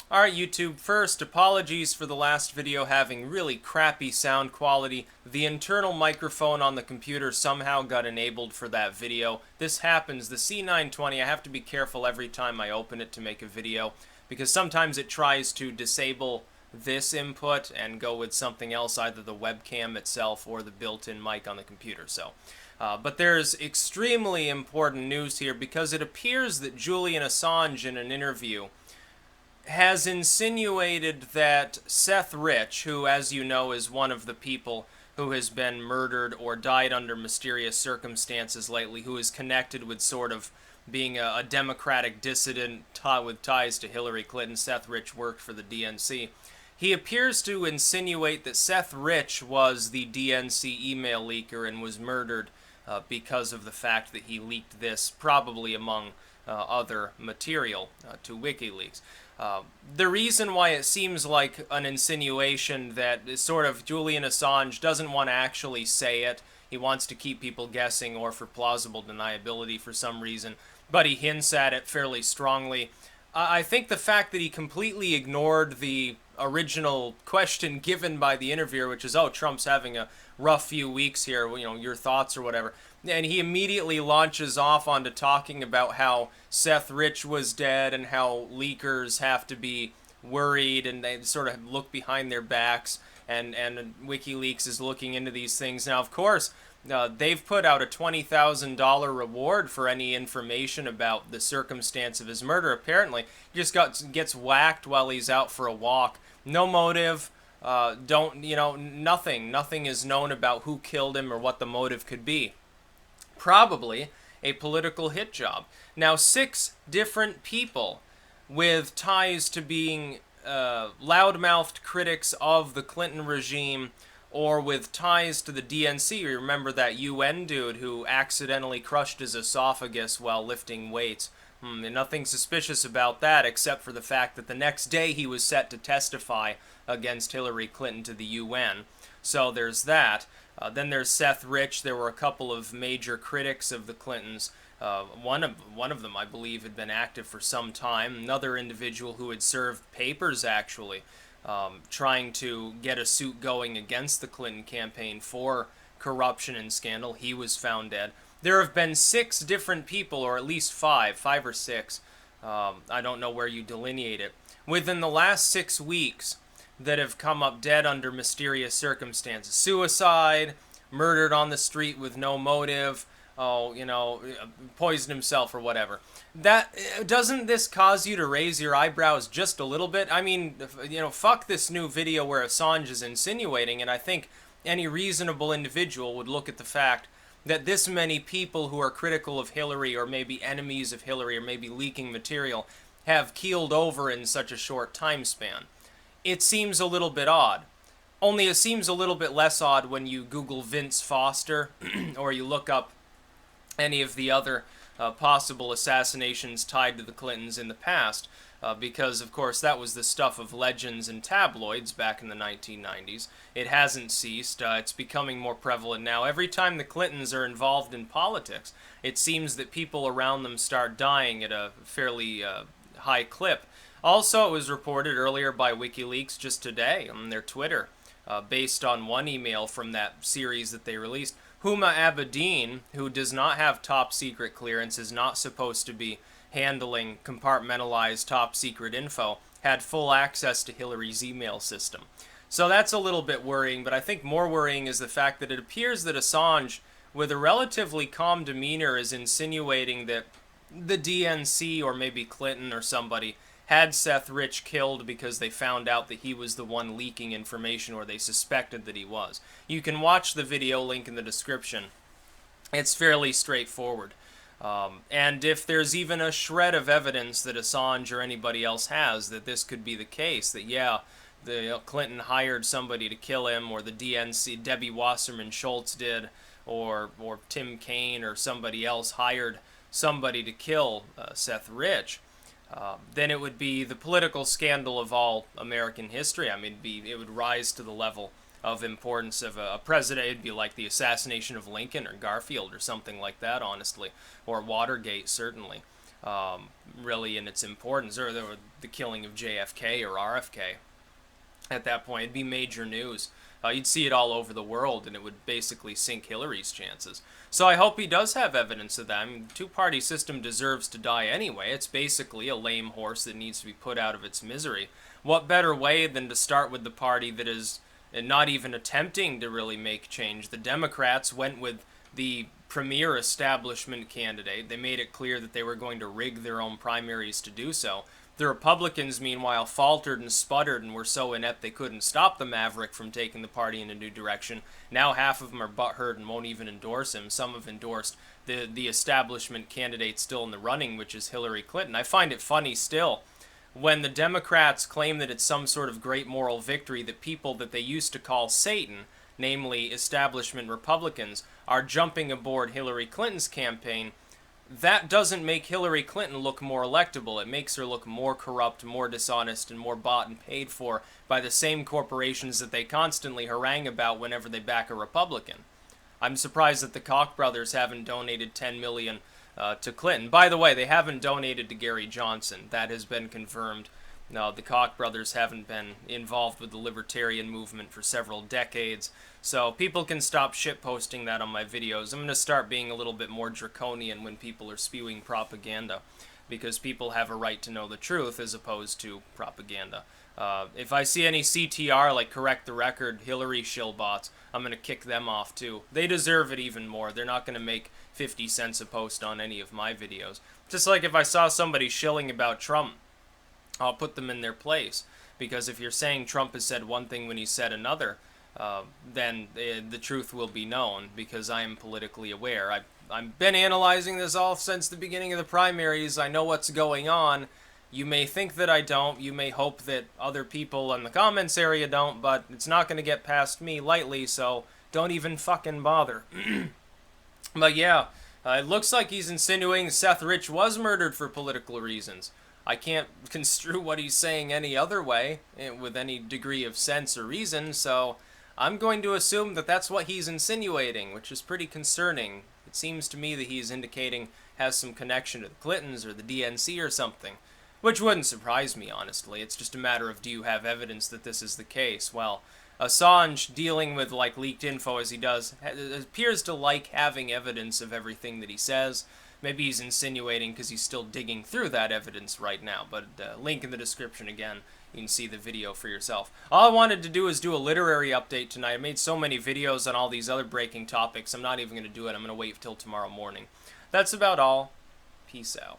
Alright YouTube, first, apologies for the last video having really crappy sound quality. The internal microphone on the computer somehow got enabled for that video. This happens, the C920, I have to be careful every time I open it to make a video, because sometimes it tries to disable this input and go with something else, either the webcam itself or the built-in mic on the computer. But there's extremely important news here, because it appears that Julian Assange, in an interview, has insinuated that Seth Rich, who, as you know, is one of the people who has been murdered or died under mysterious circumstances lately, who is connected with sort of being a Democratic dissident with ties to Hillary Clinton. Seth Rich worked for the DNC. He appears to insinuate that Seth Rich was the DNC email leaker and was murdered because of the fact that he leaked this, probably among other material, to WikiLeaks. The reason why it seems like an insinuation that is sort of Julian Assange doesn't want to actually say it, he wants to keep people guessing or for plausible deniability for some reason, but he hints at it fairly strongly. I think the fact that he completely ignored the original question given by the interviewer, which is, oh, Trump's having a rough few weeks here, you know, your thoughts or whatever. And he immediately launches off onto talking about how Seth Rich was dead and how leakers have to be worried and they sort of look behind their backs, and WikiLeaks is looking into these things. Now, of course, they've put out a $20,000 reward for any information about the circumstance of his murder. Apparently, he just gets whacked while he's out for a walk. No motive. Nothing is known about who killed him or what the motive could be. Probably a political hit job. Now, 6 different people with ties to being loudmouthed critics of the Clinton regime, or with ties to the DNC. You remember that UN dude who accidentally crushed his esophagus while lifting weights. Nothing suspicious about that, except for the fact that the next day he was set to testify against Hillary Clinton to the UN. So there's that. Then there's Seth Rich. There were a couple of major critics of the Clintons. One of them, I believe, had been active for some time. Another individual who had served papers, actually, trying to get a suit going against the Clinton campaign for corruption and scandal. He was found dead. There have been 6 different people, or at least 5 or 6, I don't know where you delineate it, within the last 6 weeks that have come up dead under mysterious circumstances. Suicide, murdered on the street with no motive, poisoned himself or whatever. Doesn't this cause you to raise your eyebrows just a little bit? I mean, fuck this new video where Assange is insinuating, and I think any reasonable individual would look at the fact that this many people who are critical of Hillary, or maybe enemies of Hillary, or maybe leaking material, have keeled over in such a short time span. It seems a little bit odd. Only it seems a little bit less odd when you Google Vince Foster, or you look up any of the other possible assassinations tied to the Clintons in the past, because, of course, that was the stuff of legends and tabloids back in the 1990s. It hasn't ceased. It's becoming more prevalent now. Every time the Clintons are involved in politics, it seems that people around them start dying at a fairly high clip. Also, it was reported earlier by WikiLeaks just today on their Twitter, based on one email from that series that they released. Huma Abedin, who does not have top secret clearance, is not supposed to be handling compartmentalized top secret info, had full access to Hillary's email system. So that's a little bit worrying, but I think more worrying is the fact that it appears that Assange, with a relatively calm demeanor, is insinuating that the DNC, or maybe Clinton or somebody, had Seth Rich killed because they found out that he was the one leaking information, or they suspected that he was. You can watch the video, link in the description. It's fairly straightforward. And if there's even a shred of evidence that Assange or anybody else has that this could be the case, that Clinton hired somebody to kill him, or the DNC, Debbie Wasserman Schultz did, or Tim Kaine or somebody else hired somebody to kill Seth Rich, then it would be the political scandal of all American history. I mean, it would rise to the level of importance of a president. It'd be like the assassination of Lincoln or Garfield or something like that, honestly, or Watergate, certainly. really in its importance, or the killing of JFK or RFK. At that point, it'd be major news. You'd see it all over the world, and it would basically sink Hillary's chances. So I hope he does have evidence of that. I mean, the two-party system deserves to die anyway. It's basically a lame horse that needs to be put out of its misery. What better way than to start with the party that is not even attempting to really make change? The Democrats went with the premier establishment candidate. They made it clear that they were going to rig their own primaries to do so. The Republicans, meanwhile, faltered and sputtered and were so inept they couldn't stop the maverick from taking the party in a new direction. Now half of them are butthurt and won't even endorse him. Some have endorsed the establishment candidate still in the running, which is Hillary Clinton. I find it funny still when the Democrats claim that it's some sort of great moral victory that people that they used to call Satan, namely establishment Republicans, are jumping aboard Hillary Clinton's campaign. That doesn't make Hillary Clinton look more electable. It makes her look more corrupt, more dishonest, and more bought and paid for by the same corporations that they constantly harangue about whenever they back a Republican. I'm surprised that the Koch brothers haven't donated $10 million to Clinton. By the way, they haven't donated to Gary Johnson. That has been confirmed. No, the Koch brothers haven't been involved with the libertarian movement for several decades, so people can stop shitposting that on my videos. I'm going to start being a little bit more draconian when people are spewing propaganda, because people have a right to know the truth as opposed to propaganda. If I see any CTR, like Correct the Record, Hillary shillbots, I'm going to kick them off too. They deserve it even more. They're not going to make 50 cents a post on any of my videos. Just like if I saw somebody shilling about Trump, I'll put them in their place, because if you're saying Trump has said one thing when he said another, then the truth will be known, because I am politically aware. I've been analyzing this all since the beginning of the primaries. I know what's going on. You may think that I don't. You may hope that other people in the comments area don't, but it's not going to get past me lightly, so don't even fucking bother. But yeah, it looks like he's insinuating Seth Rich was murdered for political reasons. I can't construe what he's saying any other way, with any degree of sense or reason, so I'm going to assume that that's what he's insinuating, which is pretty concerning. It seems to me that he's indicating has some connection to the Clintons or the DNC or something, which wouldn't surprise me, honestly. It's just a matter of, do you have evidence that this is the case? Well, Assange, dealing with like leaked info as he does, appears to like having evidence of everything that he says. Maybe he's insinuating because he's still digging through that evidence right now, but link in the description again. You can see the video for yourself. All I wanted to do is do a literary update tonight. I made so many videos on all these other breaking topics, I'm not even going to do it. I'm going to wait till tomorrow morning. That's about all. Peace out.